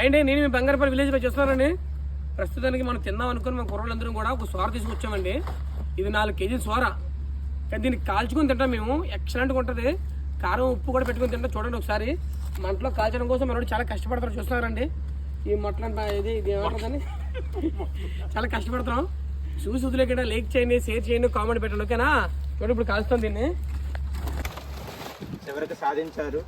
అండి నేను మీ బంగారపల్లి విలేజ్ పై చూస్తున్నానండి. ప్రస్తుతానికి మనం తిందాం అనుకుని మన కుర్రోళ్ళందరం కూడా ఒక సోర తీసుకొచ్చామండి. ఇది 4 కేజీల సోర. కానీ దీన్ని కాల్చుకొని తింటాం మేము. ఎక్సలెంట్గా ఉంటుంది. కారం ఉప్పు కూడా పెట్టుకొని తింటాం. చూడండి ఒకసారి. మంటలో కాల్చడం కోసం మనోడు చాలా కష్టపడతారు చూస్తున్నారండి. ఈ మొట్టలంట ఇది ఏమంటుందని చాలా కష్టపడతాం. చూసి వదిలేకుండా లైక్ చేయండి, షేర్ చేయండి, కామెంట్ పెట్టండి. ఓకేనా? చూడండి ఇప్పుడు కాల్స్తాం దీన్ని. చివరికి సాధించారు.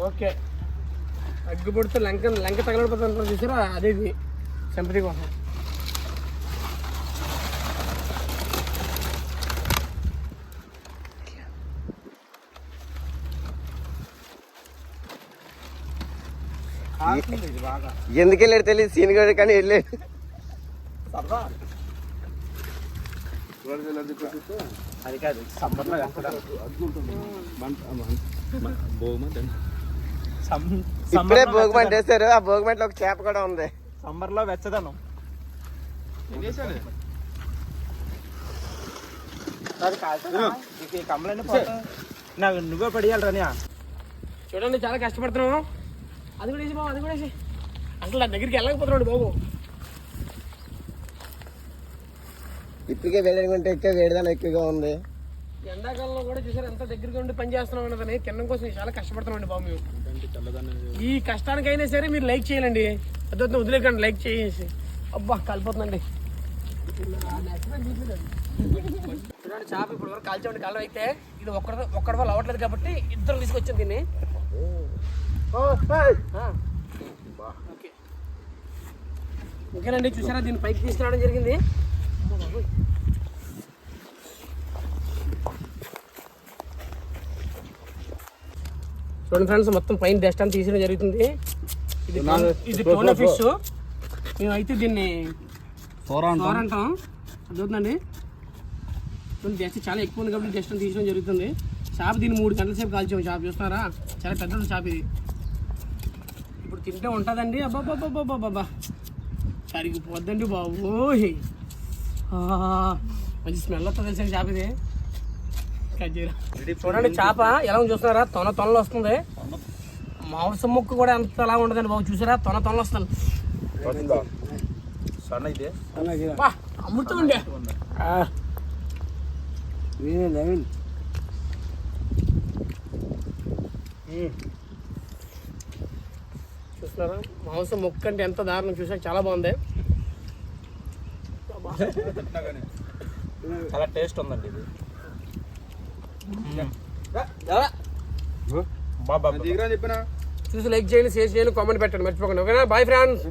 ఓకే, అగ్గి పొడితే లంక తగలడిపోతుంది చూసారా? అదే ఇది సింపతి కోసం. ఎందుకు వెళ్ళాడు తెలియదు సీనిగాడు కానీ వెళ్ళాడు. అది కాదు సమ్మర్లో ఇప్పుడే భోగిమంట వేస్తారు. ఆ భోగిమంటలో ఒక చేప కూడా ఉంది. సమ్మర్ లో వెచ్చదనం. కమ్మలన్నీ నాకు నువ్వే పడియాలి రానియా. చూడండి చాలా కష్టపడుతున్నాం. అది కూడా వేసి బాబు, అది కూడా వేసి. అసలు నా దగ్గరికి వెళ్ళకపోతున్నాడు బాబు. ఇప్పటికే వేడనుకుంటే ఎక్కువ వేడిదానం ఎక్కువగా ఉంది. ఎండాకాలంలో కూడా చూసారు ఎంత దగ్గరగా ఉండి పని చేస్తున్నాం అన్నదని. తినడం కోసం చాలా కష్టపడుతున్నామండి బాబు మేము. ఈ కష్టానికైనా సరే మీరు లైక్ చేయాలండి. అదొద్దు వదిలేకండి, లైక్ చేసి. అబ్బా కాలిపోతుందండి. చూడండి చేప ఇప్పుడు వరకు కాల్చామండి. కాలం అయితే ఇది ఒక్కడి వల్ల అవ్వట్లేదు కాబట్టి ఇద్దరు తీసుకొచ్చాం దీన్ని. ఓకే ఓకేనండి, చూసారా దీన్ని పైకి తీసుకురావడం జరిగింది. చూడండి ఫ్రెండ్స్, మొత్తం పైన డస్ట్ అంతా తీసేయడం జరుగుతుంది. ఇది టోనా ఫిష్. మేమైతే దీన్ని సోర అంటాం. అర్థవుతుందండి. డస్ట్ చాలా ఎక్కువ ఉంది కాబట్టి డస్ట్ అంతా తీసేయడం జరుగుతుంది. చేప దీన్ని 3 గంటల సేపు కాల్చాము. చేప చూస్తున్నారా? చాలా పెద్ద చేప ఇది. ఇప్పుడు తింటే ఉంటుందండి. అబ్బాబ్బాబ్బాబ్బా కరిగిపోద్దండి బాబు. మంచి స్మెల్ వస్తుంది తెలిసిన చేప ఇది. చూడండి చేప ఎలా చూస్తున్నారా? తొనలు వస్తుంది. మాంసం ముక్క కూడా ఎంత అలా ఉండదండి బాబు. చూసారా? తొనలు వస్తుంది. అమృతం అండి. చూస్తున్నారా? మాంసం ముక్క అంటే ఎంత దారుణం. చూసాక చాలా బాగుంది. చాలా టేస్ట్ ఉందండి ఇది. చూసి లైక్ చేయండి, షేర్ చేయండి, కామెంట్ పెట్టండి మర్చిపోకండి. ఓకేనా? Bye friends.